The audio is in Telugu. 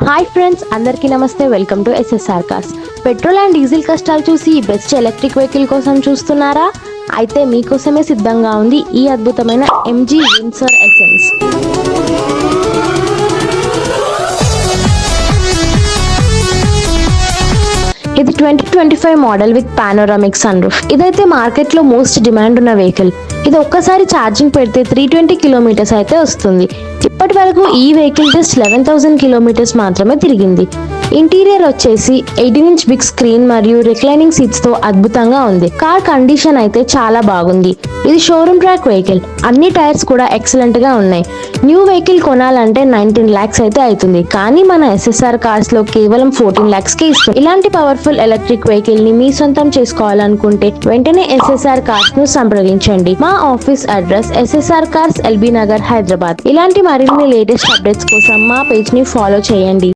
హాయ్ ఫ్రెండ్స్, అందరికీ నమస్తే. Welcome to SSR cars. Petrol and diesel కష్టాలు చూసి బెస్ట్ ఎలక్ట్రిక్ వెహికల్ కోసం చూస్తున్నారా? అయితే మీకోసమే సిద్ధంగా ఉంది ఈ అద్భుతమైన ఎంజీ విన్సర్ ఎసెన్స్. ఇది 2025 model with panoramic sunroof. ఇదైతే మార్కెట్ లో మోస్ట్ డిమాండ్ ఉన్న వెహికల్. ఇది ఒక్కసారి ఛార్జింగ్ పెడితే 320 కిలోమీటర్స్ అయితే వస్తుంది. ఇప్పటి వరకు ఈ వెహికల్ జస్ట్ 11,000 కిలోమీటర్స్ మాత్రమే తిరిగింది. ఇంటీరియర్ వచ్చేసి 18-inch బిగ్ స్క్రీన్ మరియు రిక్లైనింగ్ సీట్స్ తో అద్భుతంగా ఉంది. కార్ కండిషన్ అయితే చాలా బాగుంది. ఇది షోరూమ్ ట్రాక్ వెహికల్. అన్ని టైర్స్ కూడా ఎక్సలెంట్ గా ఉన్నాయి. న్యూ వెహికల్ కొనాలంటే 19 lakhs అయితే అవుతుంది, కానీ మన ఎస్ఎస్ఆర్ కార్స్ లో కేవలం 14 lakhs కి ఇస్తుంది. ఇలాంటి పవర్ఫుల్ ఎలక్ట్రిక్ వెహికల్ ని మీ సొంతం చేసుకోవాలనుకుంటే వెంటనే ఎస్ఎస్ఆర్ కార్స్ ను సంప్రదించండి. మా office address SSR cars, LB Nagar, Hyderabad. ఇలాంటి మరిన్ని లేటెస్ట్ అప్డేట్స్ కోసం మా పేజ్ ని ఫాలో చేయండి.